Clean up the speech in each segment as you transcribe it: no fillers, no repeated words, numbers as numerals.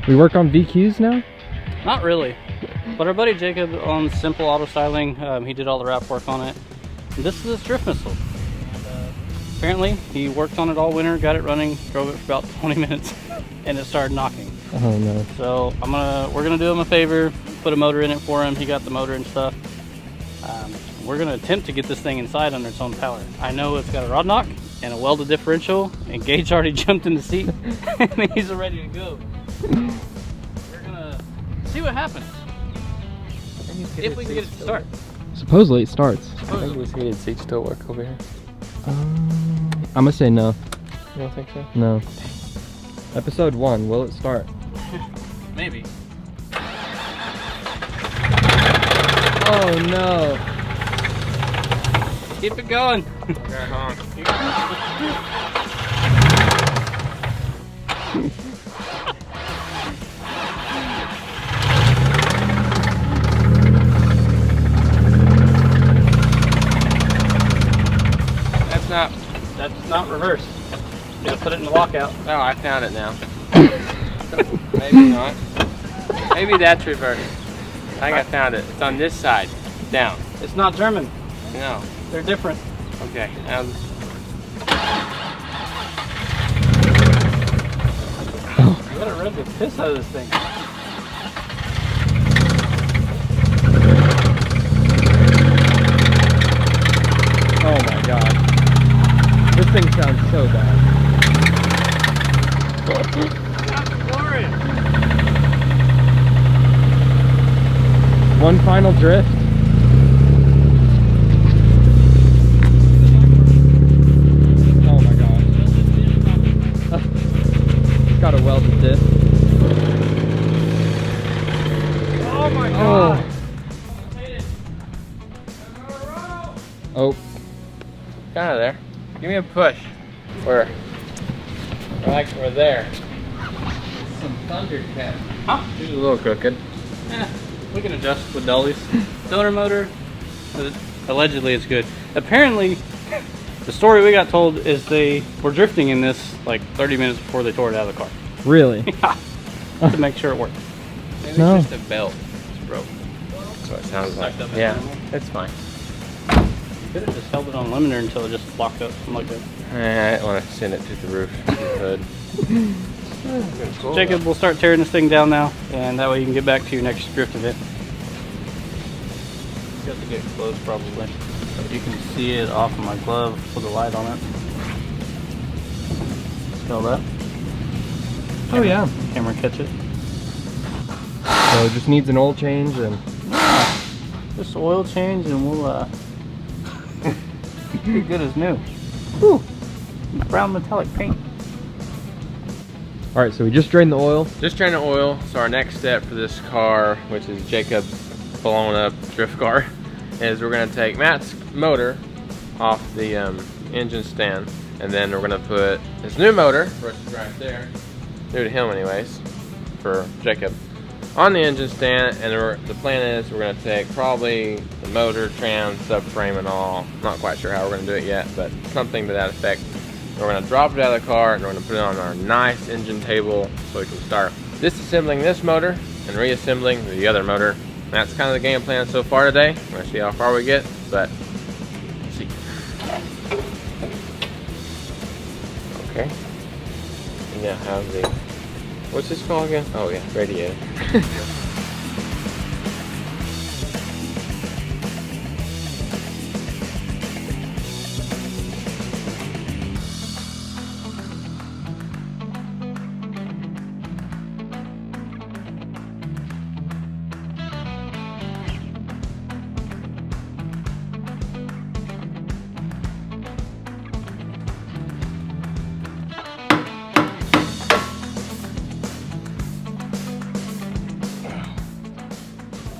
We work on VQs now? Not really. But our buddy Jacob owns Simple Auto Styling. He did all the wrap work on it. And this is his drift missile. And, apparently, he worked on it all winter, got it running, drove it for about 20 minutes, and it started knocking. Oh no. So we're gonna do him a favor, put a motor in it for him. He got the motor and stuff. We're gonna attempt to get this thing inside under its own power. I know it's got a rod knock and a welded differential, and Gage already jumped in the seat and he's ready to go. We're gonna see what happens. If we can get it to start. Supposedly it starts. I think this heated seat still work over here. I'm gonna say no. You don't think so? No. Episode 1, will it start? Maybe. Oh no. Keep it going. Okay, hold on. That's not reverse. You gotta put it in the lockout. Oh, I found it now. Maybe not. Maybe that's reverse. I think I found it. It's on this side. Down. It's not German. No. They're different. Okay. You gotta rip the piss out of this thing. Oh my god. This thing sounds so bad. One final drift. Oh my god. It's got a welded disc. Oh my god. Oh. Kind of there. Give me a push. We're there. Some Thundercat. Huh? It's a little crooked. Yeah, we can adjust with dollies. Donor motor, allegedly it's good. Apparently, the story we got told is they were drifting in this like 30 minutes before they tore it out of the car. Really? Yeah, to make sure it worked. Maybe No. it's just a belt. It's broke. That's what it sounds like. Sucked up Yeah, normal. it's fine. Could have just held it on limiter until it just locked up, something like that. I don't want to send it to the roof. The hood. Cool. Jacob, we'll start tearing this thing down now, and that way you can get back to your next drift event. You have to get close probably. You can see it off of my glove with a light on it. Smell that? Oh yeah. Camera catch it. So it just needs an oil change and Just oil change and we'll be good as new. Whew. Brown metallic paint. alright, so we just drained the oil. Just drain the oil. So our next step for this car, which is Jacob's blown up drift car, is we're gonna take Matt's motor off the engine stand, and then we're gonna put his new motor, which is right there, new to him anyways, for Jacob, on the engine stand. And the plan is we're gonna take probably the motor, tram, subframe, and all. Not quite sure how we're gonna do it yet, but something to that effect. We're gonna drop it out of the car and we're gonna put it on our nice engine table so we can start disassembling this motor and reassembling the other motor. And that's kind of the game plan so far today. We're gonna see how far we get, but let's see. Okay. And now have the, what's this called again? Oh yeah, radiator.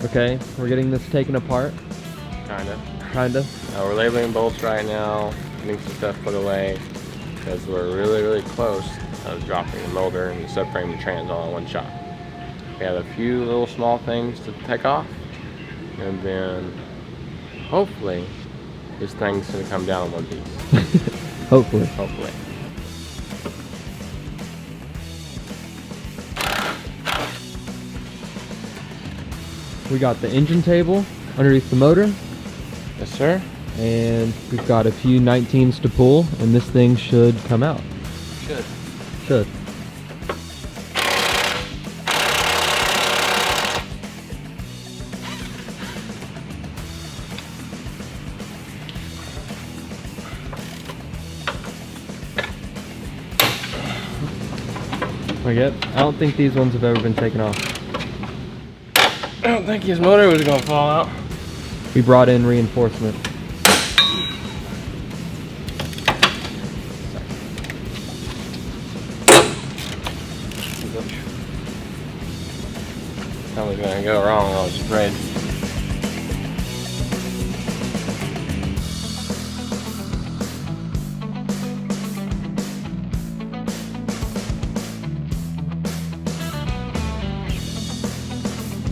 Okay, we're getting this taken apart. Kinda. We're labeling bolts right now, getting some stuff put away, because we're really close to dropping the motor and the subframe and trans all in one shot. We have a few little small things to take off, and then hopefully this thing's gonna come down in one piece. Hopefully. we got the engine table underneath the motor, Yes, sir. and we've got a few 19s to pull, and this thing should come out. Should. I don't think these ones have ever been taken off. I don't think his motor was gonna fall out. We brought in reinforcement. Something's gonna go wrong, I was afraid.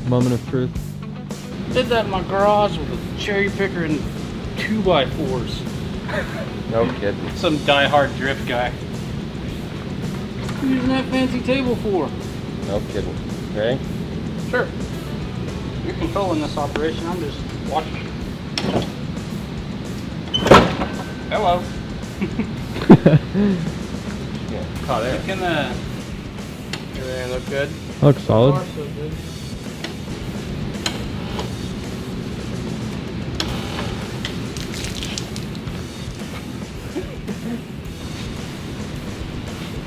Moment of truth. Did that in my garage with a cherry picker and 2x4s. No kidding. Some die-hard drift guy. What are you using that fancy table for? No kidding. Ready? Sure. You're controlling this operation. I'm just watching. Hello. Yeah, caught it. Can Everything look good? Looks solid. So so good.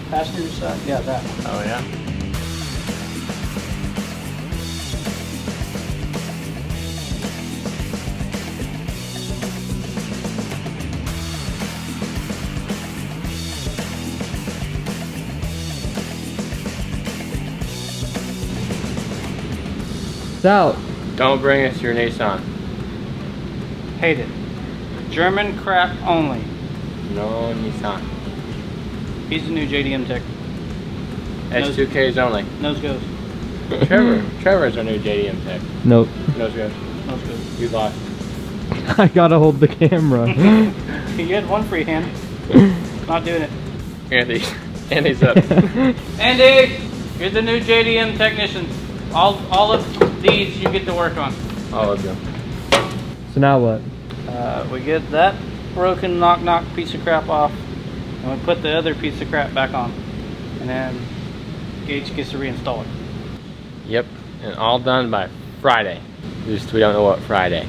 Passenger side? Yeah, that one. Oh yeah. It's out. Don't bring us your Nissan. Hate it. German crap only. No Nissan. He's the new JDM tech. S2Ks only. Nose goes. Trevor's our new JDM tech. Nope. Nose goes. Nose goes. You lost. I gotta hold the camera. You had one free hand. Not doing it. Andy's up. Andy! You're the new JDM technician. All of these you get to work on. All of them. So now what? We get that broken knock piece of crap off, and we put the other piece of crap back on, and then Gage gets to reinstall it. Yep. And all done by Friday. Just we don't know what Friday.